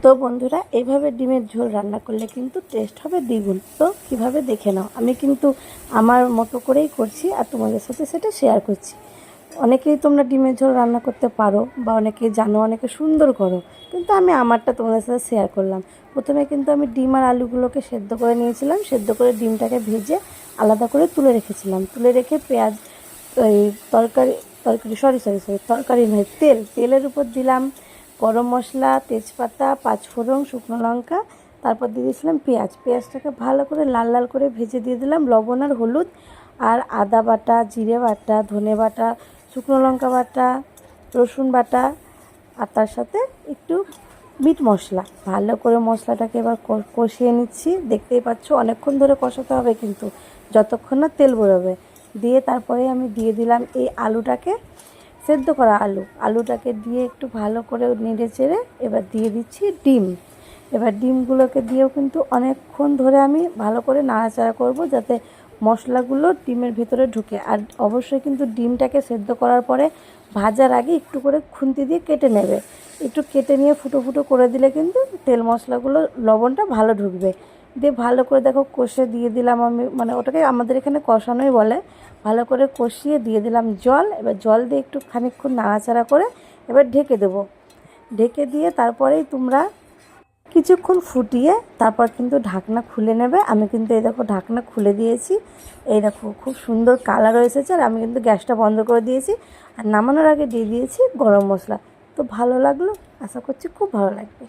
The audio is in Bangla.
তো বন্ধুরা, এইভাবে ডিমের ঝোল রান্না করলে কিন্তু টেস্ট হবে দ্বিগুণ। তো কিভাবে দেখে নাও। আমি কিন্তু আমার মতো করেই করছি আর তোমাদের সাথে সেটা শেয়ার করছি। অনেকেই তোমরা ডিমের ঝোল রান্না করতে পারো বা অনেকেই জানো, অনেকে সুন্দর করো, কিন্তু আমি আমারটা তোমাদের সাথে শেয়ার করলাম। প্রথমে কিন্তু আমি ডিম আর আলুগুলোকে সেদ্ধ করে নিয়েছিলাম। সেদ্ধ করে ডিমটাকে ভেজে আলাদা করে তুলে রেখেছিলাম। তুলে রেখে পেঁয়াজ, এই তরকারি তরকারি সরি সরি সরি তরকারি নয়, তেলের উপর দিলাম গরম মশলা, তেজপাতা, পাঁচফোড়ন, শুকনো লঙ্কা, তারপর দিয়ে দিয়েছিলাম পেঁয়াজটাকে ভালো করে লাল লাল করে ভেজে দিয়ে দিলাম লবণ আর হলুদ, আর আদা বাটা, জিরে বাটা, ধনে বাটা, শুকনো লঙ্কা বাটা, রসুন বাটা, আর তার সাথে একটু মিট মশলা। ভালো করে মশলাটাকে এবার কষিয়ে নিচ্ছি। দেখতেই পাচ্ছ অনেকক্ষণ ধরে কষাতে হবে কিন্তু, যতক্ষণ না তেল বেরোবে। দিয়ে তারপরে আমি দিয়ে দিলাম এই আলুটাকে, সেদ্ধ করা আলুটাকে দিয়ে একটু ভালো করে নেড়ে চেড়ে এবার দিয়ে দিচ্ছি ডিম। এবার ডিমগুলোকে দিয়েও কিন্তু অনেকক্ষণ ধরে আমি ভালো করে নাড়াচাড়া করব, যাতে মশলাগুলো ডিমের ভিতরে ঢুকে। আর অবশ্যই কিন্তু ডিমটাকে সেদ্ধ করার পরে ভাজার আগে একটু করে খুন্তি দিয়ে কেটে নেবে। একটু কেটে নিয়ে ফুটো ফুটো করে দিলে কিন্তু তেল মশলাগুলো, লবণটা ভালো ঢুকবে। দিয়ে ভালো করে দেখো কষে দিয়ে দিলাম আমি, মানে ওটাকে আমাদের এখানে কষানোই বলে। ভালো করে কষিয়ে দিয়ে দিলাম জল। এবার জল দিয়ে একটু খানিকক্ষণ নাড়াচাড়া করে এবার ঢেকে দেবো। ঢেকে দিয়ে তারপরেই তোমরা কিছুক্ষণ ফুটিয়ে তারপর কিন্তু ঢাকনা খুলে নেবে। আমি কিন্তু এই দেখো ঢাকনা খুলে দিয়েছি। এই দেখো খুব সুন্দর কালার এসেছে। আর আমি কিন্তু গ্যাসটা বন্ধ করে দিয়েছি। আর নামানোর আগে দিয়ে দিয়েছি গরম মশলা। তো ভালো লাগলো, আশা করছি খুব ভালো লাগবে।